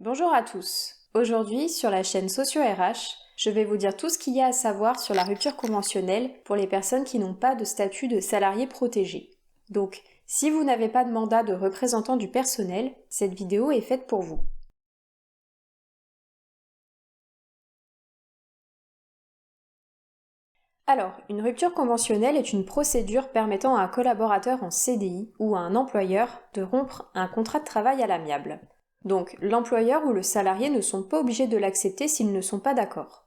Bonjour à tous. Aujourd'hui, sur la chaîne Socio RH, je vais vous dire tout ce qu'il y a à savoir sur la rupture conventionnelle pour les personnes qui n'ont pas de statut de salarié protégé. Donc, si vous n'avez pas de mandat de représentant du personnel, cette vidéo est faite pour vous. Alors, une rupture conventionnelle est une procédure permettant à un collaborateur en CDI ou à un employeur de rompre un contrat de travail à l'amiable. Donc, l'employeur ou le salarié ne sont pas obligés de l'accepter s'ils ne sont pas d'accord.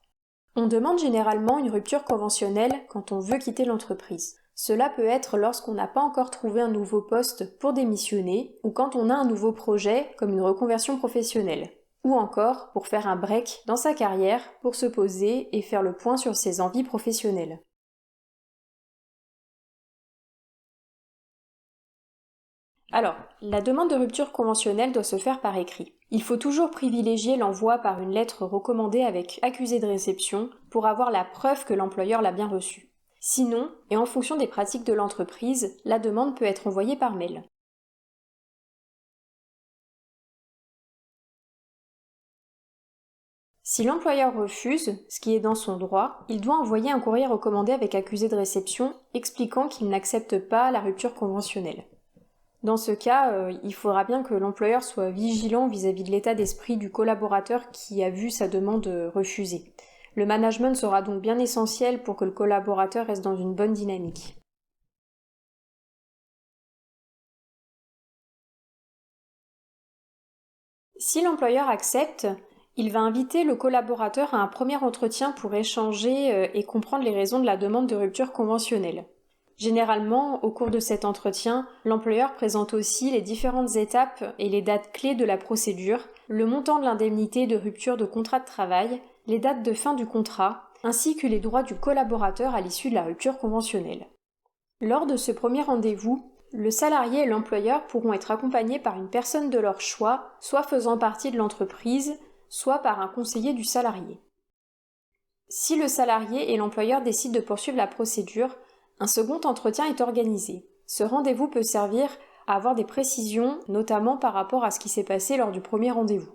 On demande généralement une rupture conventionnelle quand on veut quitter l'entreprise. Cela peut être lorsqu'on n'a pas encore trouvé un nouveau poste pour démissionner ou quand on a un nouveau projet comme une reconversion professionnelle. Ou encore pour faire un break dans sa carrière pour se poser et faire le point sur ses envies professionnelles. Alors, la demande de rupture conventionnelle doit se faire par écrit. Il faut toujours privilégier l'envoi par une lettre recommandée avec accusé de réception pour avoir la preuve que l'employeur l'a bien reçue. Sinon, et en fonction des pratiques de l'entreprise, la demande peut être envoyée par mail. Si l'employeur refuse, ce qui est dans son droit, il doit envoyer un courrier recommandé avec accusé de réception expliquant qu'il n'accepte pas la rupture conventionnelle. Dans ce cas, il faudra bien que l'employeur soit vigilant vis-à-vis de l'état d'esprit du collaborateur qui a vu sa demande refusée. Le management sera donc bien essentiel pour que le collaborateur reste dans une bonne dynamique. Si l'employeur accepte, il va inviter le collaborateur à un premier entretien pour échanger et comprendre les raisons de la demande de rupture conventionnelle. Généralement, au cours de cet entretien, l'employeur présente aussi les différentes étapes et les dates clés de la procédure, le montant de l'indemnité de rupture de contrat de travail, les dates de fin du contrat, ainsi que les droits du collaborateur à l'issue de la rupture conventionnelle. Lors de ce premier rendez-vous, le salarié et l'employeur pourront être accompagnés par une personne de leur choix, soit faisant partie de l'entreprise, soit par un conseiller du salarié. Si le salarié et l'employeur décident de poursuivre la procédure, un second entretien est organisé. Ce rendez-vous peut servir à avoir des précisions, notamment par rapport à ce qui s'est passé lors du premier rendez-vous.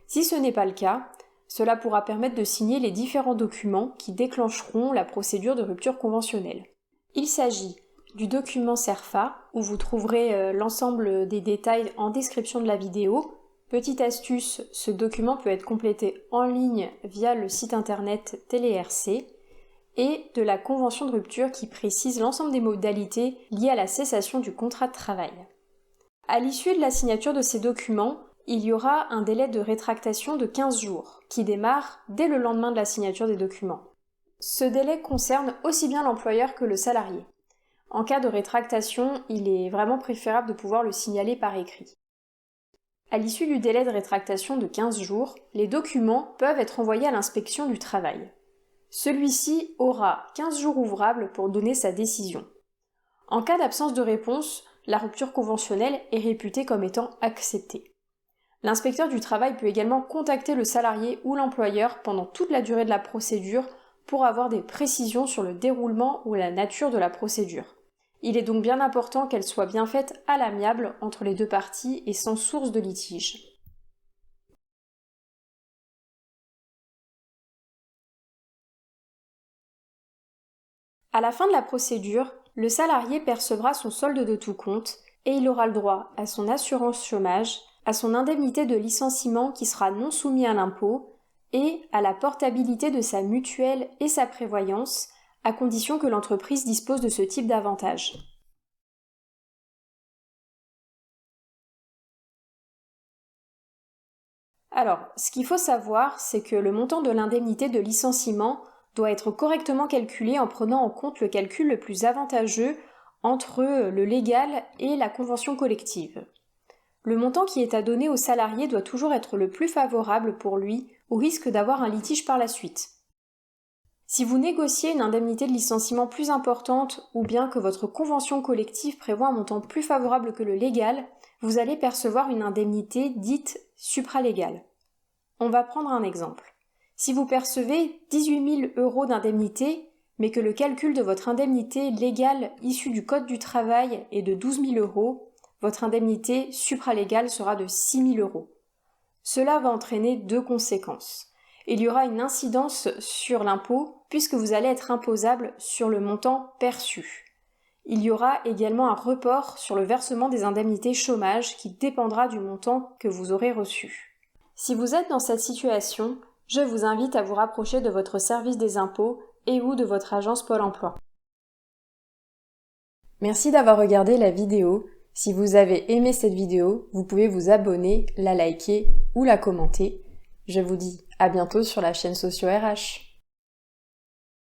Si ce n'est pas le cas, cela pourra permettre de signer les différents documents qui déclencheront la procédure de rupture conventionnelle. Il s'agit du document CERFA, où vous trouverez l'ensemble des détails en description de la vidéo. Petite astuce, ce document peut être complété en ligne via le site internet TéléRC, et de la convention de rupture qui précise l'ensemble des modalités liées à la cessation du contrat de travail. À l'issue de la signature de ces documents, il y aura un délai de rétractation de 15 jours, qui démarre dès le lendemain de la signature des documents. Ce délai concerne aussi bien l'employeur que le salarié. En cas de rétractation, il est vraiment préférable de pouvoir le signaler par écrit. À l'issue du délai de rétractation de 15 jours, les documents peuvent être envoyés à l'inspection du travail. Celui-ci aura 15 jours ouvrables pour donner sa décision. En cas d'absence de réponse, la rupture conventionnelle est réputée comme étant acceptée. L'inspecteur du travail peut également contacter le salarié ou l'employeur pendant toute la durée de la procédure pour avoir des précisions sur le déroulement ou la nature de la procédure. Il est donc bien important qu'elle soit bien faite à l'amiable entre les deux parties et sans source de litige. À la fin de la procédure, le salarié percevra son solde de tout compte et il aura le droit à son assurance chômage, à son indemnité de licenciement qui sera non soumis à l'impôt et à la portabilité de sa mutuelle et sa prévoyance, à condition que l'entreprise dispose de ce type d'avantages. Alors, ce qu'il faut savoir, c'est que le montant de l'indemnité de licenciement doit être correctement calculé en prenant en compte le calcul le plus avantageux entre le légal et la convention collective. Le montant qui est à donner au salarié doit toujours être le plus favorable pour lui, au risque d'avoir un litige par la suite. Si vous négociez une indemnité de licenciement plus importante ou bien que votre convention collective prévoit un montant plus favorable que le légal, vous allez percevoir une indemnité dite supralégale. On va prendre un exemple. Si vous percevez 18 000 € d'indemnité, mais que le calcul de votre indemnité légale issue du Code du travail est de 12 000 €, votre indemnité supralégale sera de 6 000 €. Cela va entraîner deux conséquences. Il y aura une incidence sur l'impôt puisque vous allez être imposable sur le montant perçu. Il y aura également un report sur le versement des indemnités chômage qui dépendra du montant que vous aurez reçu. Si vous êtes dans cette situation, je vous invite à vous rapprocher de votre service des impôts et ou de votre agence Pôle emploi. Merci d'avoir regardé la vidéo. Si vous avez aimé cette vidéo, vous pouvez vous abonner, la liker ou la commenter. Je vous dis à bientôt sur la chaîne Socio RH.